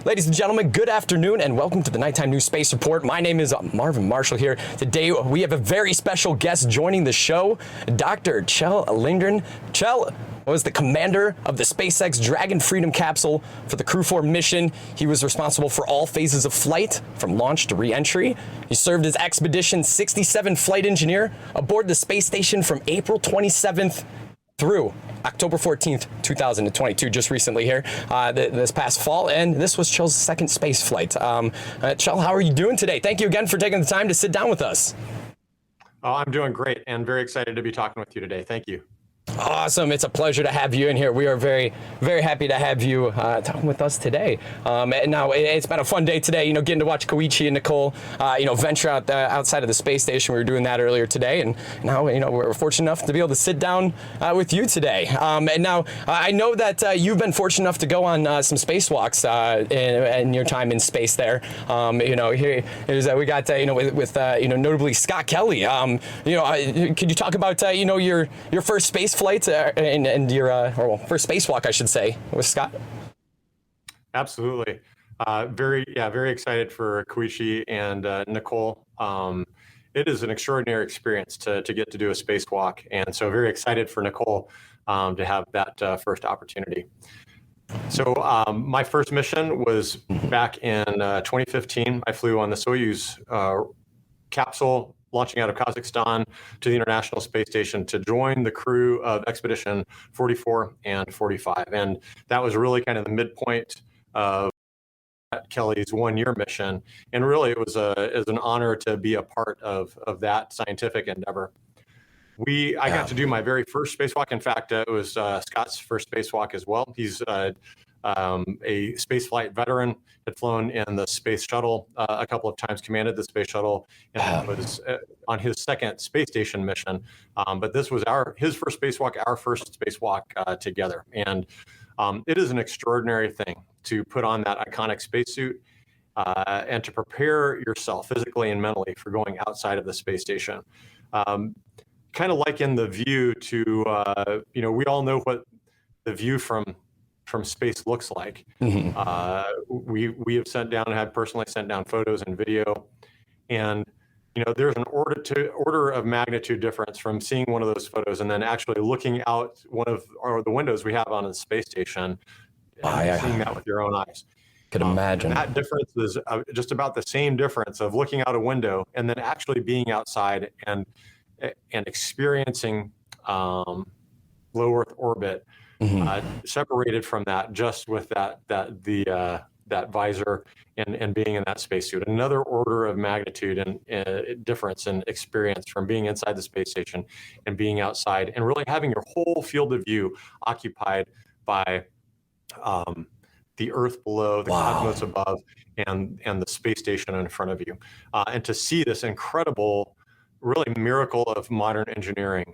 Ladies and gentlemen, good afternoon and welcome to the Nighttime News Space Report. My name is Marvin Marshall here. Today we have a very special guest joining the show, Dr. Kjell Lindgren. Kjell was the commander of the SpaceX Dragon Freedom capsule for the Crew-4 mission. He was responsible for all phases of flight, from launch to re-entry. He served as Expedition 67 flight engineer aboard the space station from April 27th through October 14th, 2022, just recently here, this past fall, and this was Kjell's second space flight. Kjell, how are you doing today? Thank you again for taking the time to sit down with us. Oh, I'm doing great and very excited to be talking with you today. Thank you. Awesome. It's a pleasure to have you in here. We are very, very happy to have you talking with us today. And now it's been a fun day today, getting to watch Koichi and Nicole, venture out outside of the space station. We were doing that earlier today. And now, we're fortunate enough to be able to sit down with you today. And now I know that you've been fortunate enough to go on some spacewalks in your time in space there. Here we got, with notably Scott Kelly. Could you talk about, your first space flight and your first spacewalk, I should say, with Scott? Absolutely. Very excited for Koichi and Nicole. It is an extraordinary experience to get to do a spacewalk, and so very excited for Nicole to have that first opportunity. So my first mission was back in 2015. I flew on the Soyuz capsule launching out of Kazakhstan to the International Space Station to join the crew of Expedition 44 and 45. And that was really kind of the midpoint of Kelly's one-year mission. And really, it was an honor to be a part of that scientific endeavor. I got to do my very first spacewalk. In fact, it was Scott's first spacewalk as well. He's a spaceflight veteran, had flown in the space shuttle a couple of times, commanded the space shuttle, and was on his second space station mission. But this was his first spacewalk, our first spacewalk together. And it is an extraordinary thing to put on that iconic spacesuit and to prepare yourself physically and mentally for going outside of the space station. Kind of like in The View to, we all know what the view from space looks like. We have personally sent down photos and video, and there's an order of magnitude difference from seeing one of those photos and then actually looking out one of the windows we have on the space station, seeing that with your own eyes. Could imagine. That difference is just about the same difference of looking out a window and then actually being outside and experiencing low Earth orbit. Separated from that just with that visor and being in that spacesuit. Another order of magnitude and difference in experience from being inside the space station and being outside and really having your whole field of view occupied by the Earth below, the cosmos above, and the space station in front of you. And to see this incredible, really miracle of modern engineering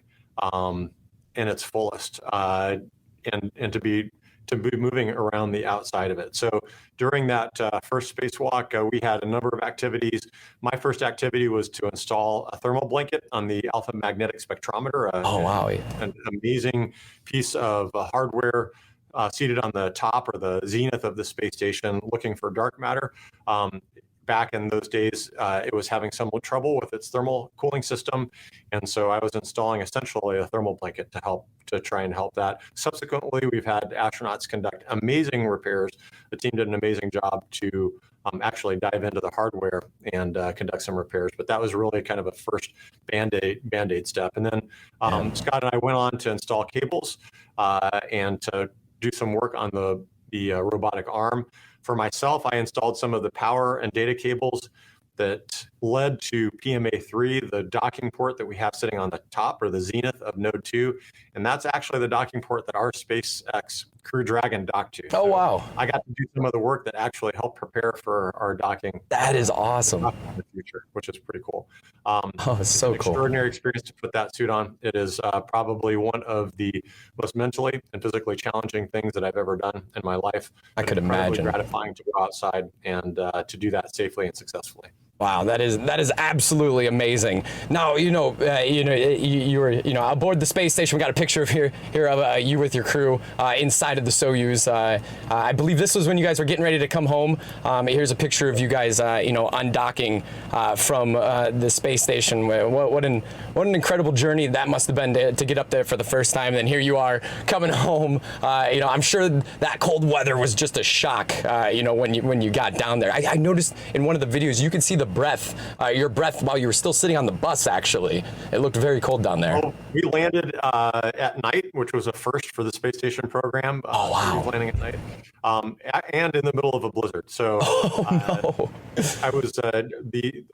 in its fullest. And to be moving around the outside of it. So during that first spacewalk, we had a number of activities. My first activity was to install a thermal blanket on the alpha magnetic spectrometer. An amazing piece of hardware seated on the top or the zenith of the space station looking for dark matter. Back in those days, it was having some trouble with its thermal cooling system. And so I was installing essentially a thermal blanket to try and help that. Subsequently, we've had astronauts conduct amazing repairs. The team did an amazing job to actually dive into the hardware and conduct some repairs. But that was really kind of a first band-aid step. And then Scott and I went on to install cables and to do some work on the robotic arm. For myself, I installed some of the power and data cables that led to PMA3, the docking port that we have sitting on the top or the zenith of Node 2. And that's actually the docking port that our SpaceX Crew Dragon docked to. Oh, wow. I got to do some of the work that actually helped prepare for our docking. That is awesome. In the future, which is pretty cool. It's so cool. Extraordinary experience to put that suit on. It is probably one of the most mentally and physically challenging things that I've ever done in my life. I could imagine. Gratifying to go outside and to do that safely and successfully. Wow, that is absolutely amazing. Now, you were aboard the space station. We got a picture of here of you with your crew inside of the Soyuz. I believe this was when you guys were getting ready to come home. Here's a picture of you guys, undocking from the space station. What an incredible journey that must have been to get up there for the first time. And then here you are coming home. I'm sure that cold weather was just a shock. When you got down there. I noticed in one of the videos you could see the your breath while you were still sitting on the bus. Actually, it looked very cold down there. Well, we landed at night, which was a first for the space station program. Oh wow! Landing at night, and in the middle of a blizzard. So, no. I was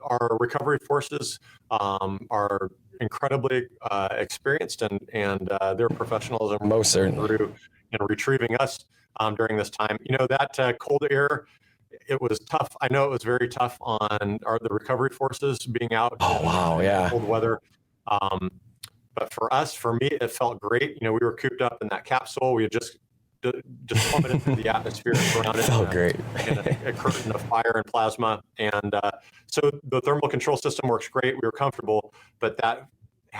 our recovery forces are incredibly experienced, and they're professionals and most certainly through retrieving us during this time. That cold air. It was tough. I know it was very tough on the recovery forces being out. Oh wow, yeah. Cold weather. But for me, it felt great. We were cooped up in that capsule. We had just plummeted through the atmosphere around it. Felt great. In a curtain of fire and plasma, and so the thermal control system works great. We were comfortable, but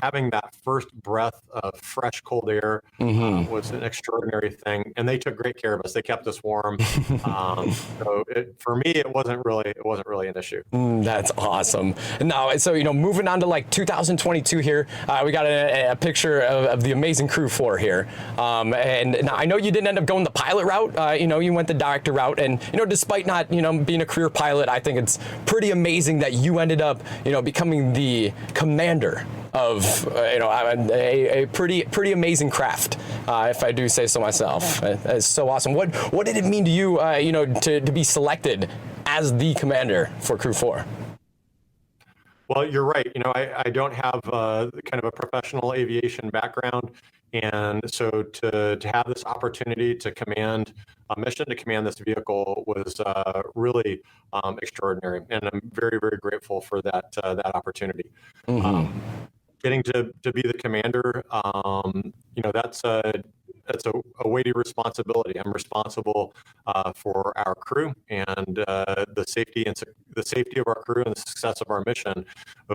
having that first breath of fresh cold air was an extraordinary thing, and they took great care of us. They kept us warm. So for me, it wasn't really an issue. That's awesome. Now, so moving on to like 2022 here, we got a picture of the amazing Crew-4 here, and now I know you didn't end up going the pilot route. You went the doctor route, and despite not being a career pilot, I think it's pretty amazing that you ended up becoming the commander of a pretty amazing craft, if I do say so myself. It's so awesome. What did it mean to you, to be selected as the commander for Crew-4? Well, you're right. I don't have kind of a professional aviation background, and so to have this opportunity to command a mission, to command this vehicle was really extraordinary, and I'm very, very grateful for that opportunity. Getting to be the commander, that's a weighty responsibility. I'm responsible for our crew and the safety of our crew and the success of our mission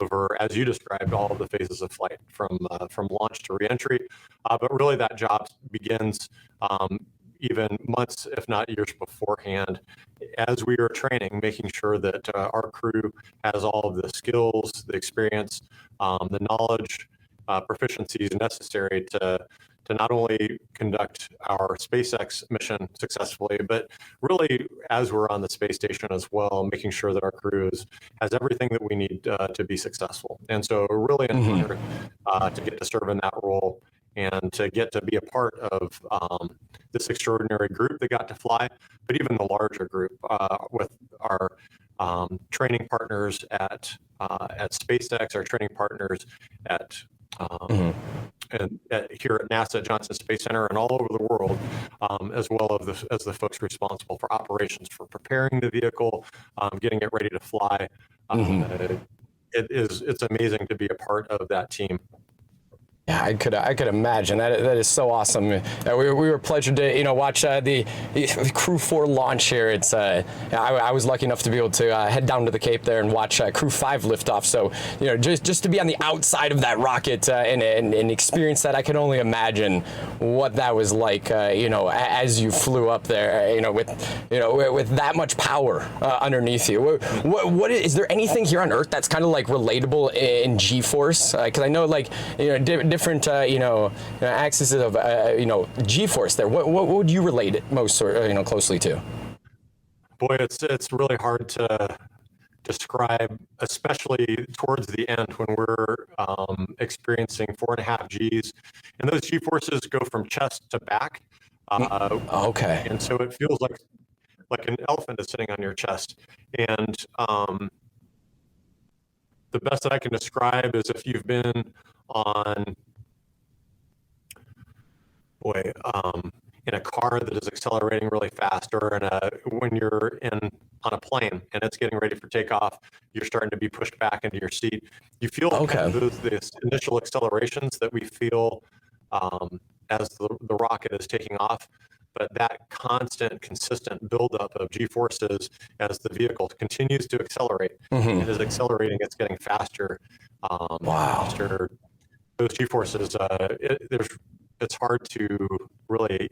over, as you described, all of the phases of flight from launch to reentry. But really, that job begins even months, if not years beforehand, as we are training, making sure that our crew has all of the skills, the experience, the knowledge, proficiencies necessary to not only conduct our SpaceX mission successfully, but really, as we're on the space station as well, making sure that our crew has everything that we need to be successful. And so really an honor to get to serve in that role and to get to be a part of this extraordinary group that got to fly, but even the larger group with our training partners at SpaceX, our training partners at here at NASA Johnson Space Center and all over the world, as well as the folks responsible for operations, for preparing the vehicle, getting it ready to fly. It's amazing to be a part of that team. Yeah, I could imagine that is so awesome. We were pleasured to watch the Crew-4 launch here. It's I was lucky enough to be able to head down to the Cape there and watch Crew-5 lift off. So just to be on the outside of that rocket and experience that, I can only imagine what that was like. As you flew up there, with that much power underneath you. What is there anything here on Earth that's kind of like relatable in G-force? Because I know different axes of G-force there. What would you relate it most closely to? Boy, it's really hard to describe, especially towards the end when we're experiencing 4.5 Gs, and those G-forces go from chest to back. Okay. And so it feels like an elephant is sitting on your chest, and the best that I can describe is if you've been on in a car that is accelerating really fast, or when you're on a plane and it's getting ready for takeoff, you're starting to be pushed back into your seat. You feel kind of these initial accelerations that we feel as the rocket is taking off. but that constant, consistent buildup of G-forces as the vehicle continues to accelerate, and as accelerating, it's getting faster, Wow. faster. Those G-forces, it's hard to really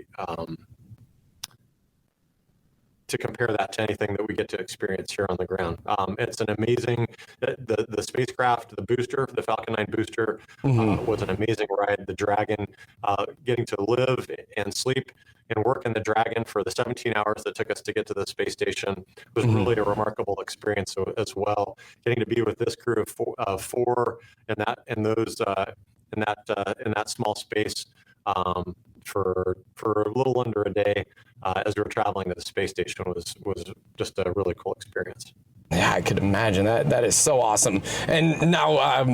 to compare that to anything that we get to experience here on the ground. It's an amazing, the spacecraft, the booster, the Falcon 9 booster was an amazing ride. The Dragon, getting to live and sleep and work in the Dragon for the 17 hours that took us to get to the space station was really a remarkable experience as well. Getting to be with this crew of four and in that small space for a little under a day as we were traveling to the space station was just a really cool experience. Yeah, I could imagine that. That is so awesome. And now,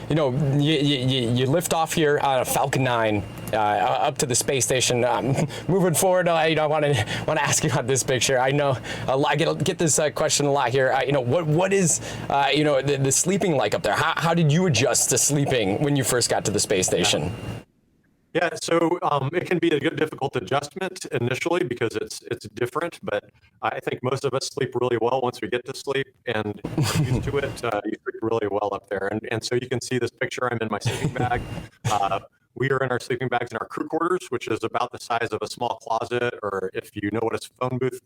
you know, you lift off here on a Falcon 9 up to the space station. Moving forward, you know, I want to ask you about this picture. I know I get this question a lot here. You know, what is you know, the sleeping like up there? How did you adjust to sleeping when you first got to the space station? Yeah, so it can be a good difficult adjustment initially because it's different, but I think most of us sleep really well once we get to sleep and get used to it. You sleep really well up there, and so you can see this picture. I'm in my sleeping bag. We are in our sleeping bags in our crew quarters, which is about the size of a small closet, or if you know what a phone booth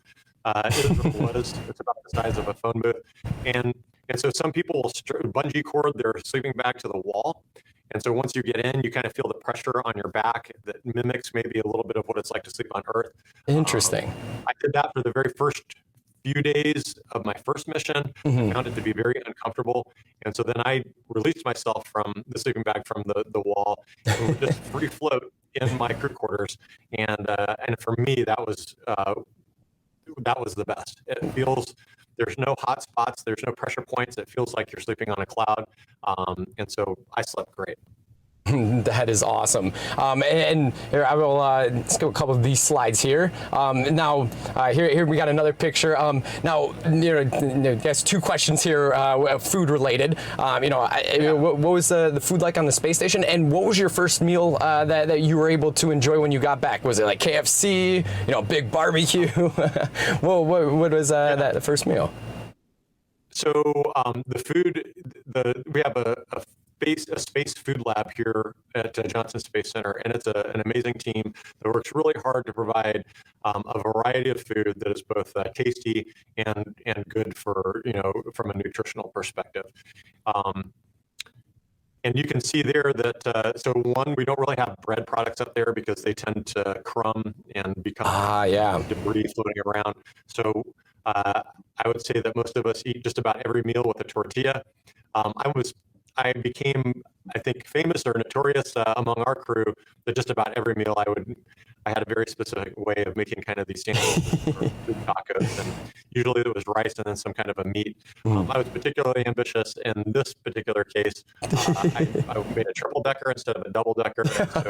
is or was, it's about the size of a phone booth. And so some people will bungee cord their sleeping bag to the wall. And so once you get in, you kind of feel the pressure on your back that mimics maybe a little bit of what it's like to sleep on Earth. Interesting. I did that for the very first few days of my first mission. I found it to be very uncomfortable. And so then I released myself from the sleeping bag from the wall and would just free float in my crew quarters. And for me, that was the best. It feels, there's no hot spots, there's no pressure points. It feels like you're sleeping on a cloud. And so I slept great. That is awesome. And here I will let's go a couple of these slides here. Now, here we got another picture. Now, you know, there's two questions here, food related. You know, what was the food like on the space station, and what was your first meal that you were able to enjoy when you got back? Was it like KFC? You know, big barbecue? what was the first meal? So the food, we have a space food lab here at Johnson Space Center, and it's an amazing team that works really hard to provide a variety of food that is both tasty and good for, you know, from a nutritional perspective. And you can see there that, so one, we don't really have bread products up there because they tend to crumb and become debris floating around. So I would say that most of us eat just about every meal with a tortilla. I became, I think, famous or notorious among our crew that just about every meal I had a very specific way of making kind of these sandwiches or food tacos, and usually it was rice and then some kind of a meat. I was particularly ambitious in this particular case. I made a triple decker instead of a double decker. And so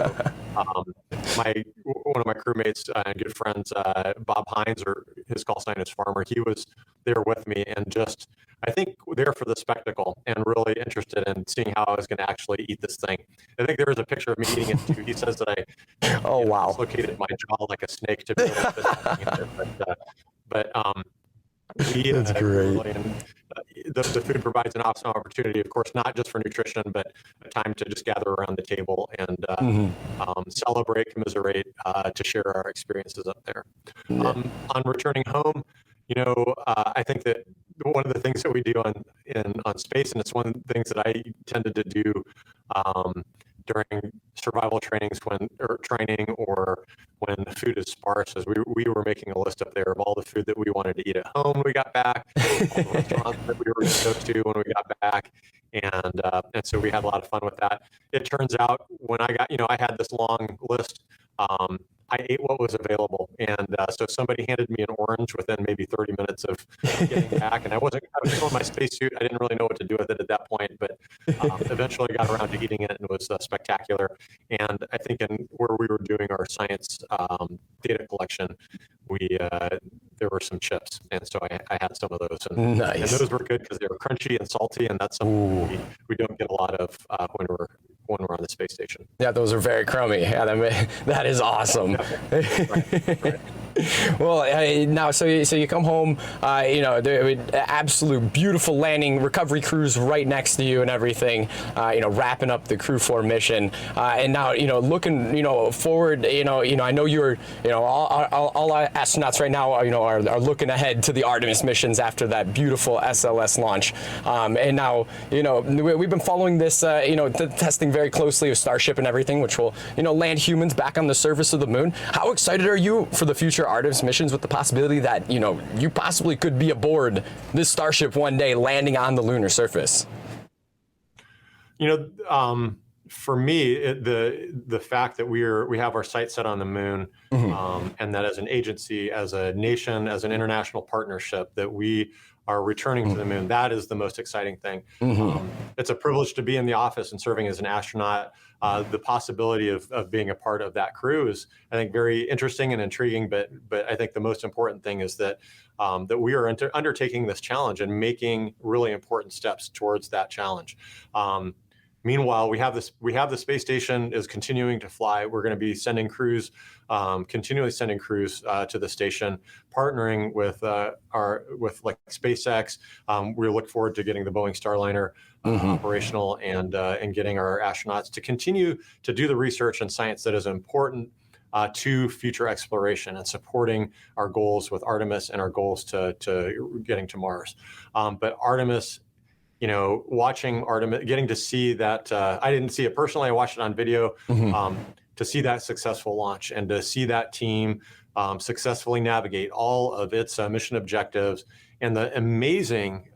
one of my crewmates and good friends, Bob Hines, or his call sign is Farmer, he was there with me and just, I think, there for the spectacle and really interested in seeing how I was going to actually eat this thing. I think there was a picture of me eating it too. He says that I dislocated my jaw like a snake to be able to fit it in there. But that's great. Really, the food provides an awesome opportunity, of course, not just for nutrition, but a time to just gather around the table and celebrate, commiserate, to share our experiences up there. On returning home, you know, I think that one of the things that we do on space, and it's one of the things that I tended to do during survival trainings or when the food is sparse, is we were making a list up there of all the food that we wanted to eat at home when we got back, all the restaurants that we were going to go to when we got back, and so we had a lot of fun with that. It turns out when I had this long list. I ate what was available, and so if somebody handed me an orange within maybe 30 minutes of getting back, and I was still in my spacesuit. I didn't really know what to do with it at that point, but eventually got around to eating it, and it was spectacular. And I think where we were doing our science data collection, there were some chips, and so I had some of those, and those were good because they were crunchy and salty, and that's something we don't get a lot of when when we're on the space station. Yeah, those are very crummy. Yeah, that is awesome. Right. Well, now, so you come home, absolute beautiful landing, recovery crews right next to you and everything, wrapping up the Crew-4 mission. And now, looking, forward, I know you're, all our astronauts right now, are looking ahead to the Artemis missions after that beautiful SLS launch. And now, we've been following this, testing very closely with Starship and everything, which will, land humans back on the surface of the moon. How excited are you for the future Artemis missions with the possibility that, you possibly could be aboard this Starship one day landing on the lunar surface? For me, the fact that we have our sights set on the moon, and that as an agency, as a nation, as an international partnership, that we are returning to the moon, that is the most exciting thing. It's a privilege to be in the office and serving as an astronaut. The possibility of being a part of that crew is, I think, very interesting and intriguing. But I think the most important thing is that that we are undertaking this challenge and making really important steps towards that challenge. Meanwhile, we have the space station is continuing to fly. We're going to be sending crews, continually sending crews to the station, partnering with like SpaceX. We look forward to getting the Boeing Starliner operational and getting our astronauts to continue to do the research and science that is important to future exploration and supporting our goals with Artemis and our goals to getting to Mars. But Artemis, watching Artemis, getting to see that, I didn't see it personally, I watched it on video, to see that successful launch and to see that team successfully navigate all of its mission objectives and the amazing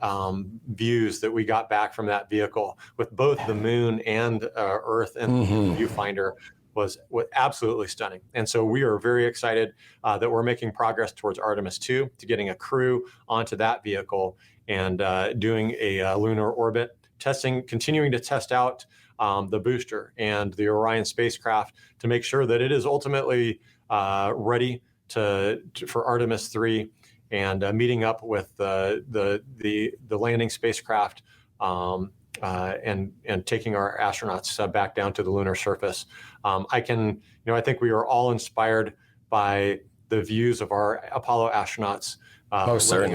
views that we got back from that vehicle with both the moon and Earth and the viewfinder was absolutely stunning. And so we are very excited that we're making progress towards Artemis 2, to getting a crew onto that vehicle and doing a lunar orbit, continuing to test out the booster and the Orion spacecraft to make sure that it is ultimately ready for Artemis 3, and meeting up with the landing spacecraft and taking our astronauts back down to the lunar surface. I think we are all inspired by the views of our Apollo astronauts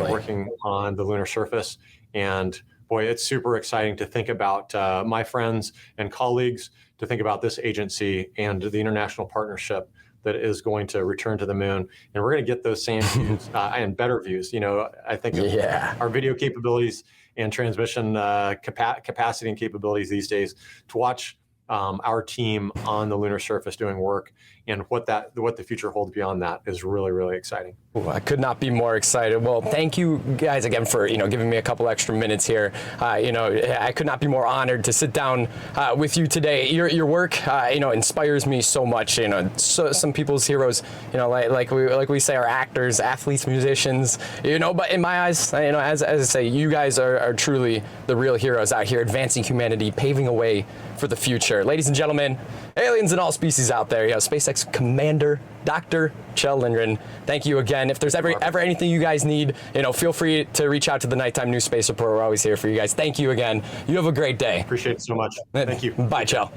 working on the lunar surface. And boy, it's super exciting to think about my friends and colleagues, to think about this agency and the international partnership that is going to return to the moon. And we're going to get those same views and better views. I think our video capabilities and transmission capacity and capabilities these days, to watch our team on the lunar surface doing work, and what the future holds beyond that is really, really exciting. Ooh, I could not be more excited. Well, thank you guys again for giving me a couple extra minutes here. I could not be more honored to sit down with you today. Your work inspires me so much. So some people's heroes, like we say, are actors, athletes, musicians. But in my eyes, as I say, you guys are truly the real heroes out here, advancing humanity, paving a way for the future. Ladies and gentlemen, aliens and all species out there, SpaceX Commander Dr. Kjell Lindgren, thank you again. If there's ever anything you guys need, feel free to reach out to the Nighttime News Space Report. We're always here for you guys. Thank you again. You have a great day. Appreciate it so much. Thank you. Bye, Kjell.